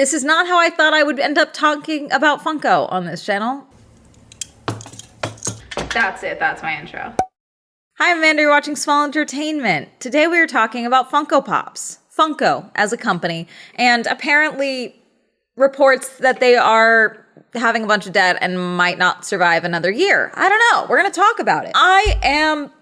This is not how I thought I would end up talking about Funko on this channel. That's it, that's my intro. Hi, I'm Amanda, you're watching Swell Entertainment. Today we are talking about Funko Pops. Funko as a company, and apparently reports that they are having a bunch of debt and might not survive another year. I don't know, we're gonna talk about it. I am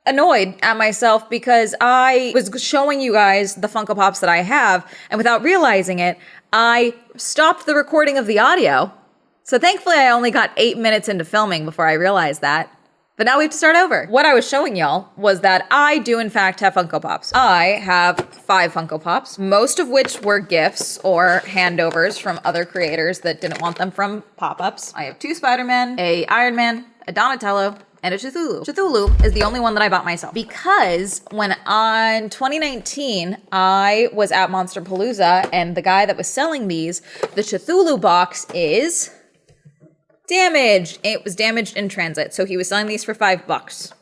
annoyed at myself because I was showing you guys the Funko Pops that I have, and without realizing it, I stopped the recording of the audio. So thankfully I only got 8 minutes into filming before I realized that. But now we have to start over. What I was showing y'all was that I do in fact have Funko Pops. I have 5 Funko Pops, most of which were gifts or handovers from other creators that didn't want them from pop-ups. I have 2 Spider-Man, a Iron Man, a Donatello, and a Cthulhu. Cthulhu is the only one that I bought myself because when on 2019, I was at Monsterpalooza and the guy that was selling these, the Cthulhu box is damaged. It was damaged in transit. So he was selling these for $5.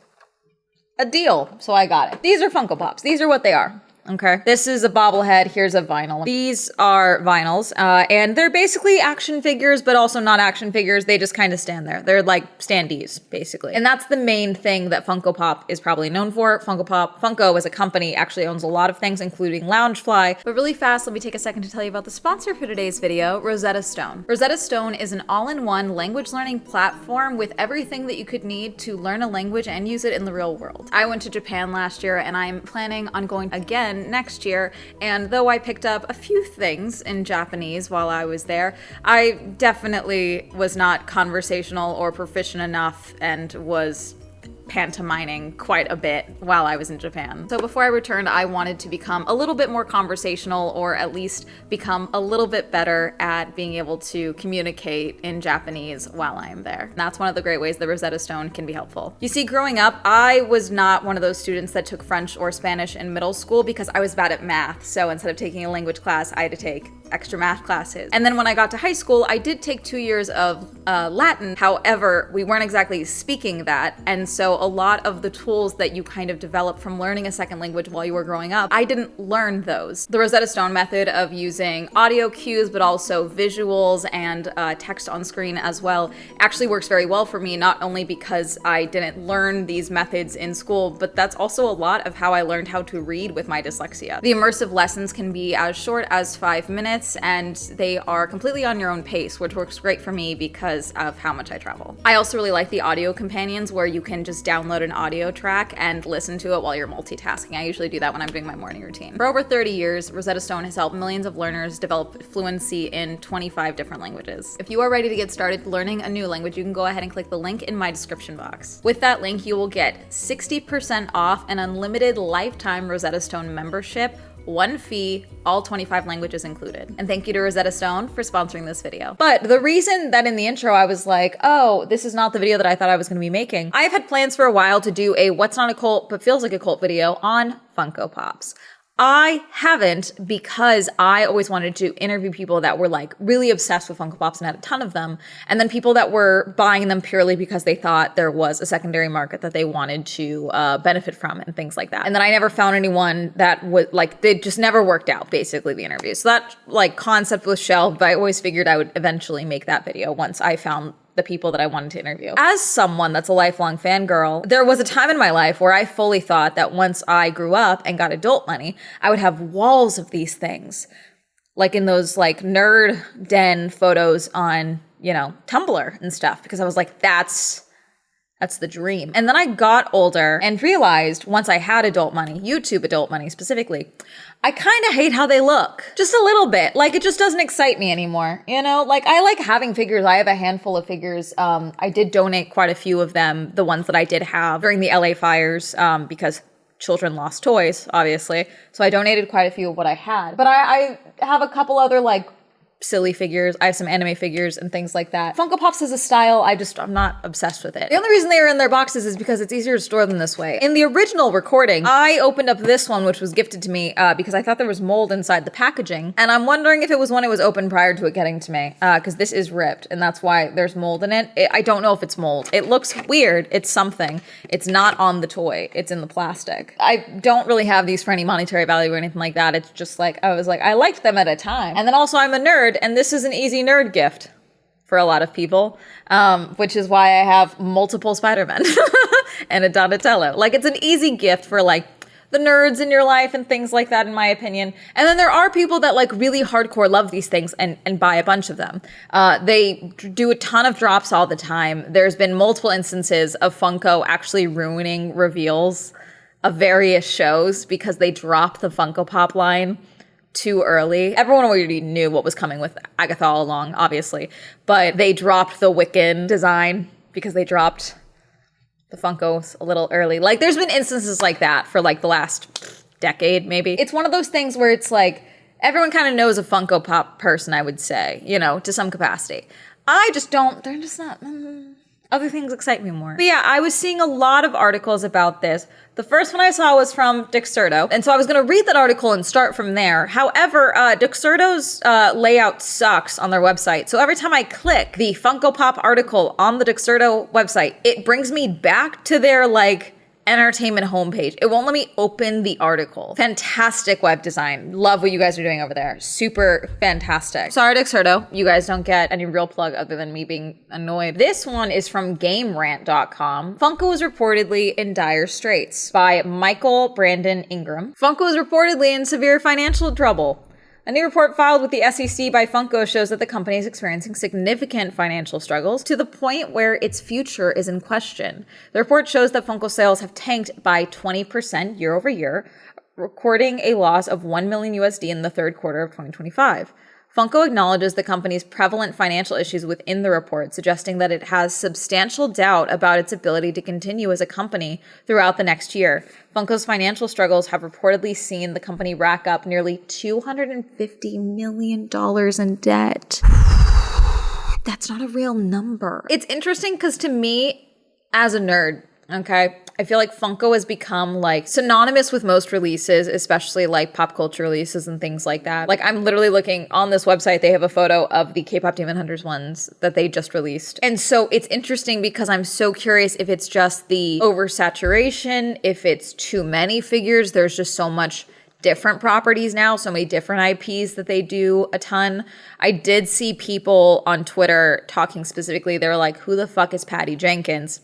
A deal. So I got it. These are Funko Pops. These are what they are. Okay. This is a bobblehead. Here's a vinyl. These are vinyls, and they're basically action figures, but also not action figures. They just kind of stand there. They're like standees, basically. And that's the main thing that Funko Pop is probably known for. Funko as a company actually owns a lot of things, including Loungefly. But really fast, let me take a second to tell you about the sponsor for today's video, Rosetta Stone. Rosetta Stone is an all-in-one language learning platform with everything that you could need to learn a language and use it in the real world. I went to Japan last year, and I'm planning on going again next year, and though I picked up a few things in Japanese while I was there, I definitely was not conversational or proficient enough and was pantomiming quite a bit while I was in Japan. So before I returned, I wanted to become a little bit more conversational, or at least become a little bit better at being able to communicate in Japanese while I am there. And that's one of the great ways that Rosetta Stone can be helpful. You see, growing up, I was not one of those students that took French or Spanish in middle school because I was bad at math. So instead of taking a language class, I had to take extra math classes. And then when I got to high school, I did take 2 years of Latin. However, we weren't exactly speaking that. And so a lot of the tools that you kind of develop from learning a second language while you were growing up, I didn't learn those. The Rosetta Stone method of using audio cues, but also visuals and text on screen as well, actually works very well for me, not only because I didn't learn these methods in school, but that's also a lot of how I learned how to read with my dyslexia. The immersive lessons can be as short as 5 minutes, and they are completely on your own pace, which works great for me because of how much I travel. I also really like the audio companions where you can just download an audio track and listen to it while you're multitasking. I usually do that when I'm doing my morning routine. For over 30 years, Rosetta Stone has helped millions of learners develop fluency in 25 different languages. If you are ready to get started learning a new language, you can go ahead and click the link in my description box. With that link, you will get 60% off an unlimited lifetime Rosetta Stone membership, one fee, all 25 languages included. And thank you to Rosetta Stone for sponsoring this video. But the reason that in the intro I was like, oh, this is not the video that I thought I was gonna be making. I've had plans for a while to do a what's not a cult but feels like a cult video on Funko Pops. I haven't because I always wanted to interview people that were like really obsessed with Funko Pops and had a ton of them, and then people that were buying them purely because they thought there was a secondary market that they wanted to benefit from and things like that. And then I never found anyone that would like, they just never worked out, basically, the interview. So that like concept was shelved, but I always figured I would eventually make that video once I found the people that I wanted to interview. As someone that's a lifelong fangirl, there was a time in my life where I fully thought that once I grew up and got adult money, I would have walls of these things. Like in those like nerd den photos on, you know, Tumblr and stuff, because I was like, that's the dream. And then I got older and realized once I had adult money, YouTube adult money specifically, I kind of hate how they look. Just a little bit. Like, it just doesn't excite me anymore. You know, like I like having figures. I have a handful of figures. I did donate quite a few of them, the ones that I did have during the LA fires, because children lost toys, obviously. So I donated quite a few of what I had. But I have a couple other like silly figures. I have some anime figures and things like that. Funko Pops as a style, I'm not obsessed with it. The only reason they are in their boxes is because it's easier to store them this way. In the original recording, I opened up this one, which was gifted to me because I thought there was mold inside the packaging. And I'm wondering if it was when it was open prior to it getting to me, because this is ripped and that's why there's mold in it. I don't know if it's mold. It looks weird. It's something. It's not on the toy. It's in the plastic. I don't really have these for any monetary value or anything like that. It's just like, I was like, I liked them at a time. And then also I'm a nerd nerd, and this is an easy nerd gift for a lot of people, which is why I have multiple Spider-Men and a Donatello. Like, it's an easy gift for, like, the nerds in your life and things like that, in my opinion. And then there are people that, like, really hardcore love these things and buy a bunch of them. They do a ton of drops all the time. There's been multiple instances of Funko actually ruining reveals of various shows because they drop the Funko Pop line too early. Everyone already knew what was coming with Agatha all along, obviously, but they dropped the Wiccan design because they dropped the Funkos a little early. Like, there's been instances like that for, like, the last decade, maybe. It's one of those things where it's like, everyone kind of knows a Funko Pop person, I would say, you know, to some capacity. I just don't, they're just not, other things excite me more. But yeah, I was seeing a lot of articles about this. The first one I saw was from Dexerto, and so I was going to read that article and start from there. However, Dexerto's layout sucks on their website, so every time I click the Funko Pop article on the Dexerto website, it brings me back to their, like, entertainment homepage. It won't let me open the article. Fantastic web design. Love what you guys are doing over there. Super fantastic. Sorry, Dexerto. You guys don't get any real plug other than me being annoyed. This one is from GameRant.com. Funko is reportedly in dire straits by Michael Brandon Ingram. Funko is reportedly in severe financial trouble. A new report filed with the SEC by Funko shows that the company is experiencing significant financial struggles to the point where its future is in question. The report shows that Funko sales have tanked by 20% year over year, recording a loss of $1 million USD in the third quarter of 2025. Funko acknowledges the company's prevalent financial issues within the report, suggesting that it has substantial doubt about its ability to continue as a company throughout the next year. Funko's financial struggles have reportedly seen the company rack up nearly $250 million in debt. That's not a real number. It's interesting because to me, as a nerd, okay, I feel like Funko has become, like, synonymous with most releases, especially, like, pop culture releases and things like that. Like, I'm literally looking on this website, they have a photo of the K-pop Demon Hunters ones that they just released. And so it's interesting because I'm so curious if it's just the oversaturation, if it's too many figures. There's just so much different properties now, so many different IPs that they do a ton. I did see people on Twitter talking specifically, they were like, who the fuck is Patty Jenkins?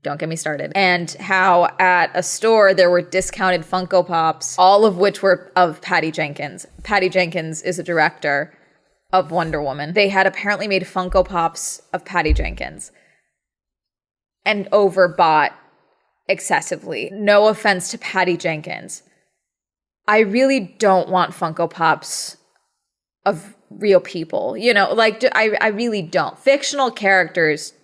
Don't get me started. And how at a store there were discounted Funko Pops, all of which were of Patty Jenkins. Patty Jenkins is a director of Wonder Woman. They had apparently made Funko Pops of Patty Jenkins and overbought excessively. No offense to Patty Jenkins. I really don't want Funko Pops of real people. You know, like, I really don't. Fictional characters,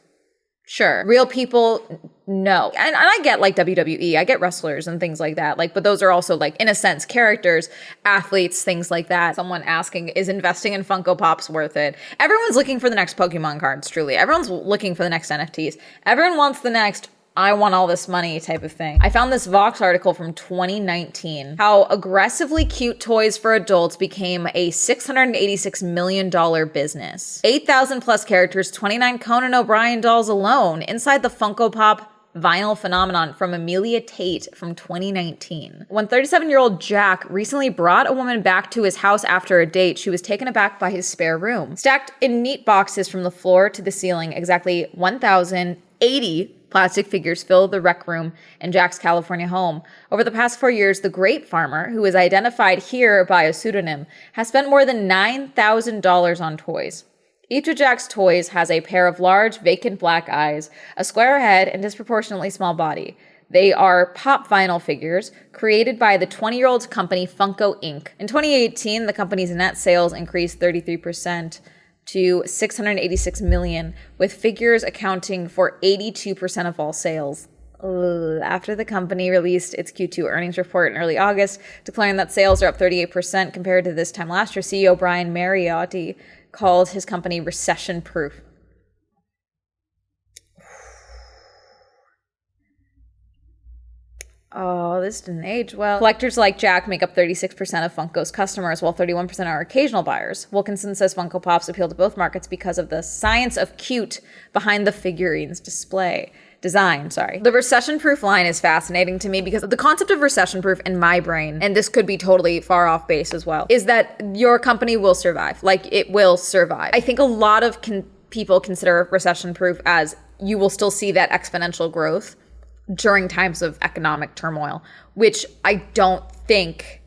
sure. Real people, no. And I get, like, WWE. I get wrestlers and things like that. Like, but those are also, like, in a sense, characters, athletes, things like that. Someone asking, is investing in Funko Pops worth it? Everyone's looking for the next Pokemon cards, truly. Everyone's looking for the next NFTs. Everyone wants the next I want all this money type of thing. I found this Vox article from 2019, how aggressively cute toys for adults became a $686 million business. 8,000 plus characters, 29 Conan O'Brien dolls alone inside the Funko Pop vinyl phenomenon from Amelia Tate from 2019. When 37-year-old Jack recently brought a woman back to his house after a date, she was taken aback by his spare room. Stacked in neat boxes from the floor to the ceiling, exactly 1,080 plastic figures fill the rec room in Jack's California home. Over the past 4 years, the grape farmer, who is identified here by a pseudonym, has spent more than $9,000 on toys. Each of Jack's toys has a pair of large, vacant black eyes, a square head, and disproportionately small body. They are pop vinyl figures created by the 20-year-old company Funko Inc. In 2018, the company's net sales increased 33% to $686 million, with figures accounting for 82% of all sales. After the company released its Q2 earnings report in early August, declaring that sales are up 38% compared to this time last year, CEO Brian Mariotti called his company recession-proof. Oh, this didn't age well. Collectors like Jack make up 36% of Funko's customers, while 31% are occasional buyers. Wilkinson says Funko Pops appeal to both markets because of the science of cute behind the figurines display. design, sorry. The recession-proof line is fascinating to me because the concept of recession-proof in my brain, and this could be totally far off base as well, is that your company will survive. Like, it will survive. I think a lot of people consider recession-proof as you will still see that exponential growth during times of economic turmoil, which I don't think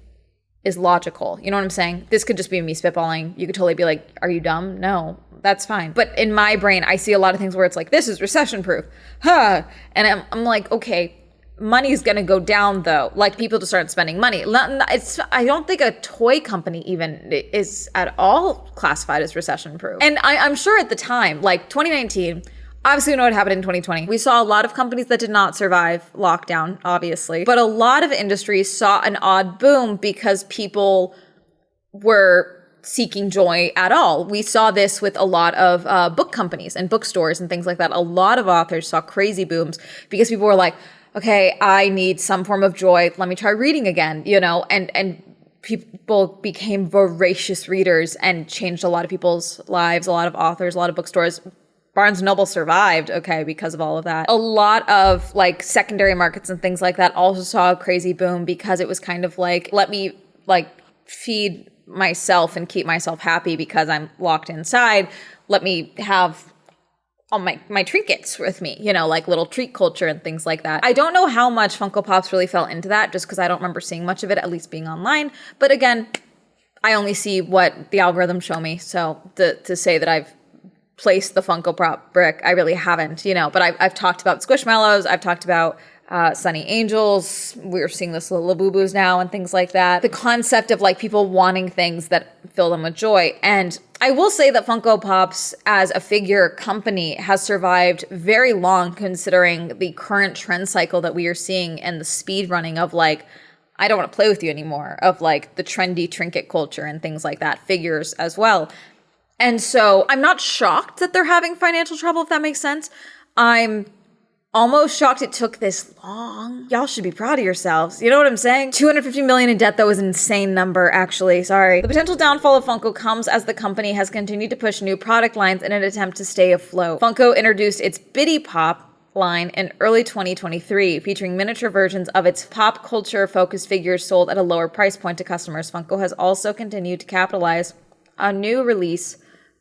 is logical. You know what I'm saying? This could just be me spitballing. You could totally be like, are you dumb? No, that's fine. But in my brain, I see a lot of things where it's like, this is recession proof. Huh. And I'm like, okay, money's going to go down though. Like, people just start spending money. I don't think a toy company even is at all classified as recession proof. And I'm sure at the time, like 2019, obviously, we know what happened in 2020. We saw a lot of companies that did not survive lockdown, obviously. But a lot of industries saw an odd boom because people were seeking joy at all. We saw this with a lot of book companies and bookstores and things like that. A lot of authors saw crazy booms because people were like, okay, I need some form of joy. Let me try reading again, you know? And people became voracious readers and changed a lot of people's lives, a lot of authors, a lot of bookstores. Barnes & Noble survived, okay, because of all of that. A lot of like secondary markets and things like that also saw a crazy boom because it was kind of like, let me like feed myself and keep myself happy because I'm locked inside. Let me have all my trinkets with me, you know, like little treat culture and things like that. I don't know how much Funko Pops really fell into that just because I don't remember seeing much of it, at least being online. But again, I only see what the algorithms show me. So to say that I've placed the Funko Pop brick, I really haven't, you know, but I've talked about Squishmallows, I've talked about Sunny Angels, we're seeing this little Labubu's now and things like that. The concept of like people wanting things that fill them with joy. And I will say that Funko Pops as a figure company has survived very long considering the current trend cycle that we are seeing and the speed running of like, I don't want to play with you anymore, of like the trendy trinket culture and things like that, figures as well. And so I'm not shocked that they're having financial trouble, if that makes sense. I'm almost shocked it took this long. Y'all should be proud of yourselves. You know what I'm saying? $250 million in debt, though, is an insane number, actually. Sorry. The potential downfall of Funko comes as the company has continued to push new product lines in an attempt to stay afloat. Funko introduced its Bitty Pop line in early 2023, featuring miniature versions of its pop culture-focused figures sold at a lower price point to customers. Funko has also continued to capitalize on new release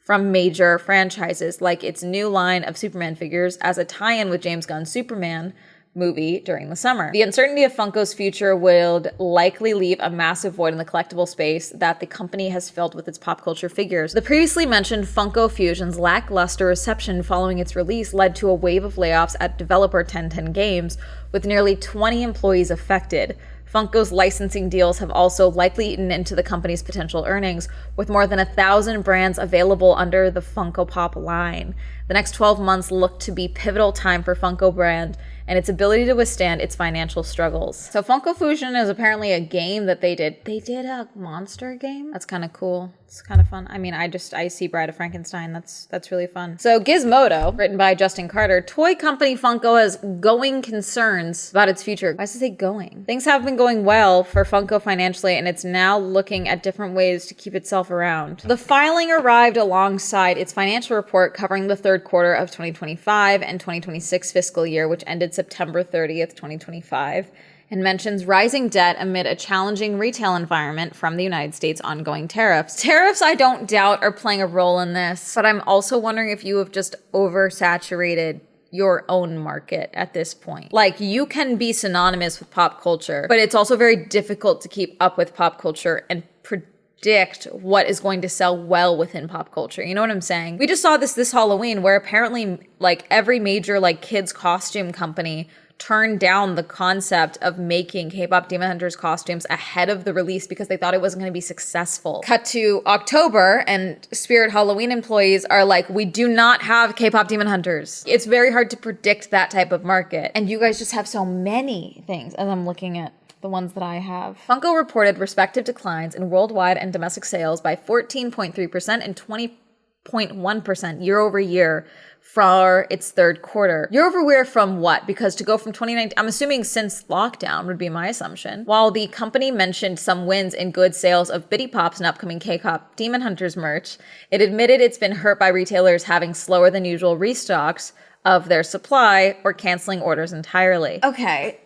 from major franchises, like its new line of Superman figures as a tie-in with James Gunn's Superman movie during the summer. The uncertainty of Funko's future would likely leave a massive void in the collectible space that the company has filled with its pop culture figures. The previously mentioned Funko Fusion's lackluster reception following its release led to a wave of layoffs at developer 1010 Games, with nearly 20 employees affected. Funko's licensing deals have also likely eaten into the company's potential earnings, with more than 1,000 brands available under the Funko Pop line. The next 12 months look to be pivotal time for Funko brand and its ability to withstand its financial struggles. So Funko Fusion is apparently a game that they did. They did a monster game? That's kind of cool. It's kind of fun. I mean, I see Bride of Frankenstein. That's really fun. So Gizmodo, written by Justin Carter, toy company Funko has going concerns about its future. Why does it say going? Things have been going well for Funko financially, and it's now looking at different ways to keep itself around. The filing arrived alongside its financial report covering the third quarter of 2025 and 2026 fiscal year, which ended September 30th, 2025. And mentions rising debt amid a challenging retail environment from the United States' ongoing tariffs. Tariffs, I don't doubt, are playing a role in this, but I'm also wondering if you have just oversaturated your own market at this point. Like, you can be synonymous with pop culture, but it's also very difficult to keep up with pop culture and predict what is going to sell well within pop culture. You know what I'm saying? We just saw this Halloween where apparently like every major like kids costume company turned down the concept of making K-pop Demon Hunters costumes ahead of the release because they thought it wasn't going to be successful. Cut to October, and Spirit Halloween employees are like, we do not have K-pop Demon Hunters. It's very hard to predict that type of market. And you guys just have so many things as I'm looking at the ones that I have. Funko reported respective declines in worldwide and domestic sales by 14.3% and 20.1% year over year for its third quarter. Year over year from what? Because to go from 2019, I'm assuming since lockdown would be my assumption. While the company mentioned some wins in good sales of Bitty Pops and upcoming K-pop Demon Hunters merch, it admitted it's been hurt by retailers having slower than usual restocks of their supply or canceling orders entirely. Okay.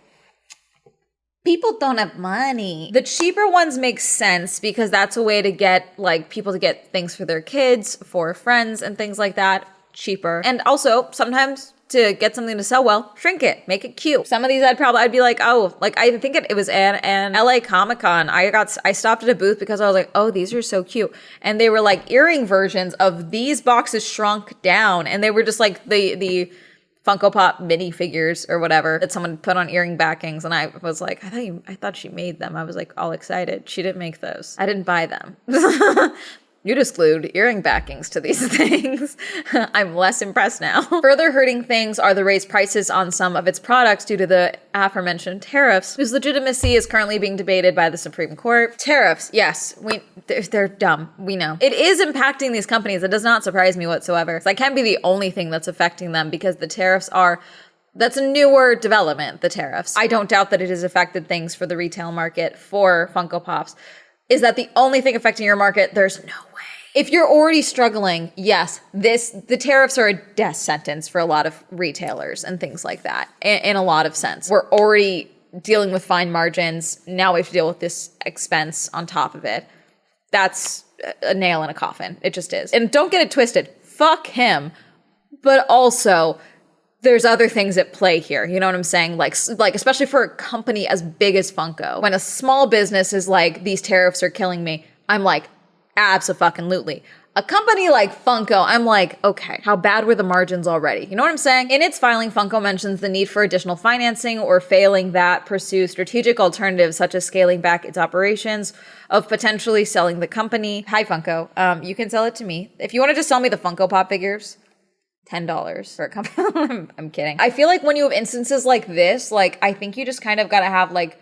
People don't have money. The cheaper ones make sense because that's a way to get like people to get things for their kids, for friends and things like that cheaper. And also sometimes to get something to sell well, shrink it, make it cute. Some of these I'd be like, oh, like I think it was an LA Comic-Con. I stopped at a booth because I was like, oh, these are so cute. And they were like earring versions of these boxes shrunk down. And they were just like the Funko Pop mini figures or whatever that someone put on earring backings. And I was like, I thought she made them. I was like all excited. She didn't make those. I didn't buy them. You just glued earring backings to these things. I'm less impressed now. Further hurting things are the raised prices on some of its products due to the aforementioned tariffs, whose legitimacy is currently being debated by the Supreme Court. Tariffs, yes, they're dumb. We know. It is impacting these companies. It does not surprise me whatsoever. That can't be the only thing that's affecting them because the tariffs that's a newer development, the tariffs. I don't doubt that it has affected things for the retail market for Funko Pops. Is that the only thing affecting your market? There's no way. If you're already struggling, yes, the tariffs are a death sentence for a lot of retailers and things like that, in a lot of sense. We're already dealing with fine margins. Now we have to deal with this expense on top of it. That's a nail in a coffin. It just is. And don't get it twisted. Fuck him. But also, there's other things at play here. You know what I'm saying? Like especially for a company as big as Funko. When a small business is like, these tariffs are killing me, I'm like, abso-fucking-lutely. A company like Funko, I'm like, okay, how bad were the margins already? You know what I'm saying? In its filing, Funko mentions the need for additional financing or failing that pursue strategic alternatives such as scaling back its operations, of potentially selling the company. Hi, Funko. You can sell it to me. If you want to just sell me the Funko Pop figures, $10 for a company. I'm kidding. I feel like when you have instances like this, like I think you just kind of got to have like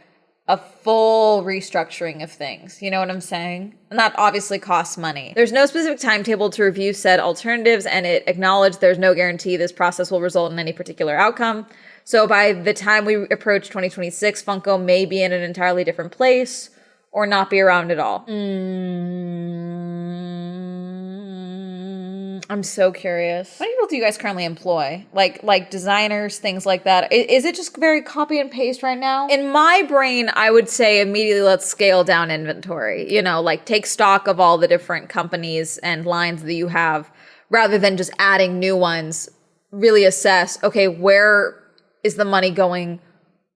a full restructuring of things. You know what I'm saying? And that obviously costs money. There's no specific timetable to review said alternatives, and it acknowledged there's no guarantee this process will result in any particular outcome. So by the time we approach 2026, Funko may be in an entirely different place or not be around at all. I'm so curious. How many people do you guys currently employ? Like designers, things like that. Is it just very copy and paste right now? In my brain, I would say immediately let's scale down inventory. You know, like take stock of all the different companies and lines that you have rather than just adding new ones. Really assess, okay, where is the money going?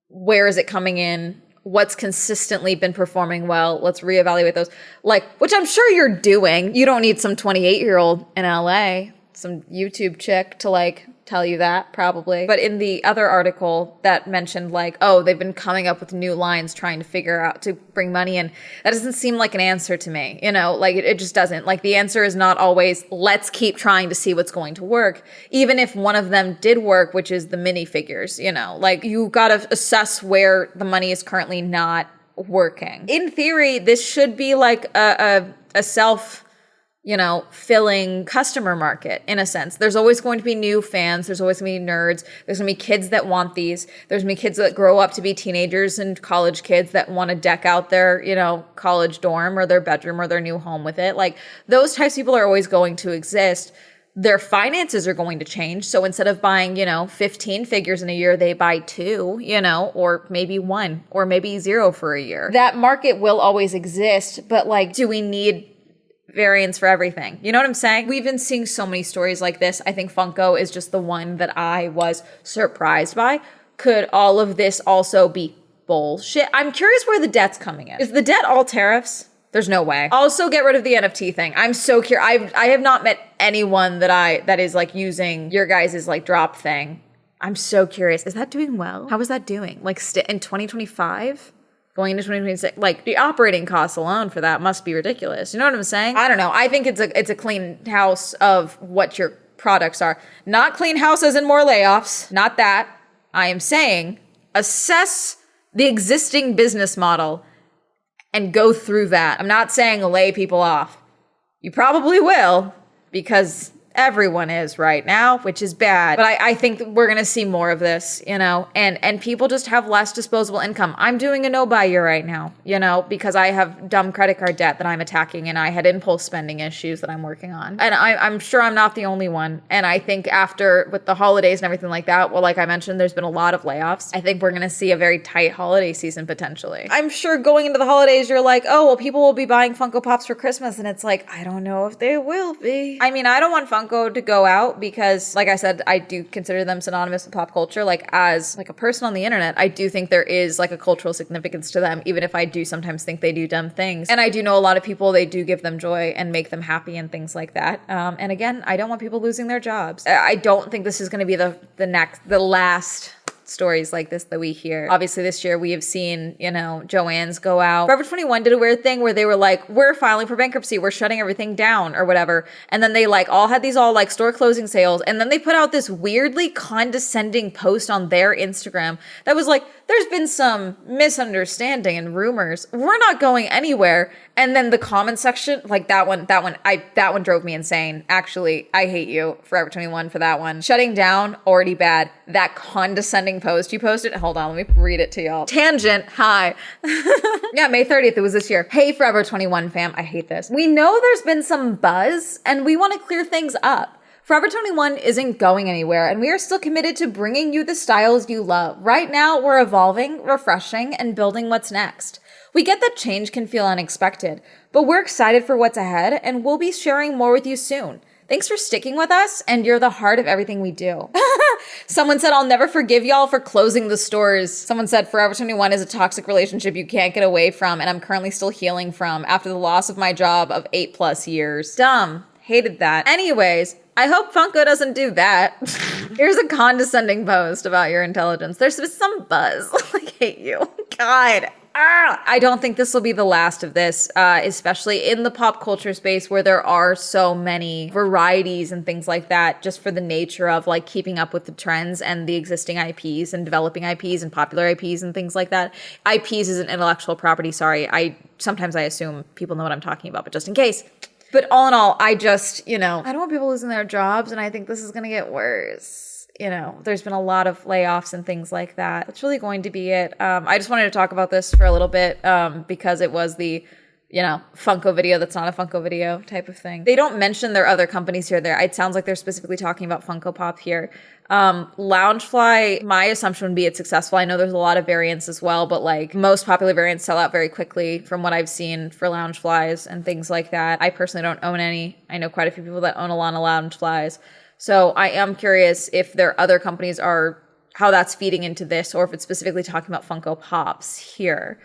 Where is it coming in? What's consistently been performing well? Let's reevaluate those. Like, which I'm sure you're doing. You don't need some 28-year-old in LA, some YouTube chick to like tell you that probably. But in the other article that mentioned like, oh, they've been coming up with new lines trying to figure out to bring money in. That doesn't seem like an answer to me. You know, like it just doesn't. Like the answer is not always, let's keep trying to see what's going to work. Even if one of them did work, which is the minifigures, you know, like you got to assess where the money is currently not working. In theory, this should be like a self, you know, filling customer market in a sense. There's always going to be new fans. There's always going to be nerds. There's going to be kids that want these. There's going to be kids that grow up to be teenagers and college kids that want to deck out their, you know, college dorm or their bedroom or their new home with it. Like those types of people are always going to exist. Their finances are going to change. So instead of buying, you know, 15 figures in a year, they buy 2, you know, or maybe 1 or maybe 0 for a year. That market will always exist. But like, do we need variants for everything? You know what I'm saying? We've been seeing so many stories like this. I think Funko is just the one that I was surprised by. Could all of this also be bullshit? I'm curious where the debt's coming in. Is the debt all tariffs? There's no way. Also get rid of the NFT thing. I'm so curious. I have not met anyone that is like using your guys' like drop thing. I'm so curious. Is that doing well? How is that doing? Like in 2025? Going into 2026, like the operating costs alone for that must be ridiculous. You know what I'm saying? I don't know. I think it's a clean house of what your products are. Not clean house as in more layoffs. Not that. I am saying assess the existing business model and go through that. I'm not saying lay people off. You probably will because Everyone is right now, which is bad. But I think that we're going to see more of this, you know, and people just have less disposable income. I'm doing a no-buy year right now, you know, because I have dumb credit card debt that I'm attacking, and I had impulse spending issues that I'm working on. And I'm sure I'm not the only one. And I think after, with the holidays and everything like that, well, like I mentioned, there's been a lot of layoffs. I think we're going to see a very tight holiday season potentially. I'm sure going into the holidays, you're like, oh, well, people will be buying Funko Pops for Christmas. And it's like, I don't know if they will be. I mean, I don't want Funko to go out because, like I said, I do consider them synonymous with pop culture. Like, as like a person on the internet, I do think there is like a cultural significance to them, even if I do sometimes think they do dumb things. And I do know a lot of people, they do give them joy and make them happy and things like that. And again, I don't want people losing their jobs. I don't think this is going to be the last stories like this that we hear. Obviously this year we have seen, you know, Joann's go out. Forever 21 did a weird thing where they were like, we're filing for bankruptcy, we're shutting everything down or whatever. And then they like all had these all like store closing sales. And then they put out this weirdly condescending post on their Instagram that was like, there's been some misunderstanding and rumors. We're not going anywhere. And then the comment section, like that one drove me insane. Actually, I hate you, Forever 21, for that one. Shutting down, already bad. That condescending post you posted. Hold on, let me read it to y'all. Tangent, hi. Yeah, May 30th, it was this year. Hey, Forever 21 fam, I hate this. We know there's been some buzz and we want to clear things up. Forever 21 isn't going anywhere, and we are still committed to bringing you the styles you love. Right now, we're evolving, refreshing, and building what's next. We get that change can feel unexpected, but we're excited for what's ahead, and we'll be sharing more with you soon. Thanks for sticking with us, and you're the heart of everything we do. Someone said, I'll never forgive y'all for closing the stores. Someone said, Forever 21 is a toxic relationship you can't get away from, and I'm currently still healing from after the loss of my job of 8+ years. Dumb. Hated that. Anyways, I hope Funko doesn't do that. Here's a condescending post about your intelligence. There's some buzz. I hate you. God. I don't think this will be the last of this, especially in the pop culture space where there are so many varieties and things like that, just for the nature of like keeping up with the trends and the existing IPs and developing IPs and popular IPs and things like that. IPs is an intellectual property. Sorry. Sometimes I assume people know what I'm talking about, but just in case. But all in all, I just, you know, I don't want people losing their jobs, and I think this is going to get worse. You know, there's been a lot of layoffs and things like that. That's really going to be it. I just wanted to talk about this for a little bit because it was the, you know, Funko video that's not a Funko video type of thing. They don't mention their other companies here. It sounds like they're specifically talking about Funko Pop here. Loungefly, my assumption would be it's successful. I know there's a lot of variants as well, but like most popular variants sell out very quickly from what I've seen for Loungeflies and things like that. I personally don't own any. I know quite a few people that own a lot of Loungeflies. So I am curious if their other companies are, how that's feeding into this, or if it's specifically talking about Funko Pops here.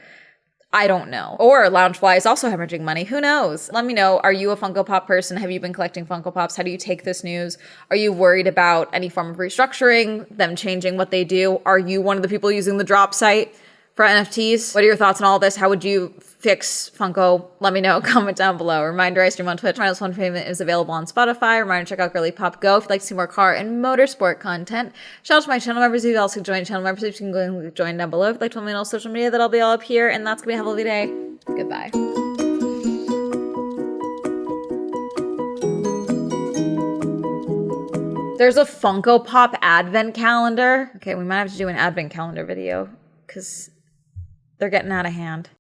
I don't know. Or Loungefly is also hemorrhaging money. Who knows? Let me know. Are you a Funko Pop person? Have you been collecting Funko Pops? How do you take this news? Are you worried about any form of restructuring, them changing what they do? Are you one of the people using the drop site for NFTs? What are your thoughts on all this? How would you fix Funko? Let me know. Comment down below. Reminder, I stream on Twitch. My most fun payment is available on Spotify. Reminder, check out Girly Pop Go if you'd like to see more car and motorsport content. Shout out to my channel members. If you also join channel members, you can go and join down below. If you'd like to follow me on all social media, that'll be all up here. And that's going to be a hell of a day. Goodbye. There's a Funko Pop advent calendar. Okay, we might have to do an advent calendar video because they're getting out of hand.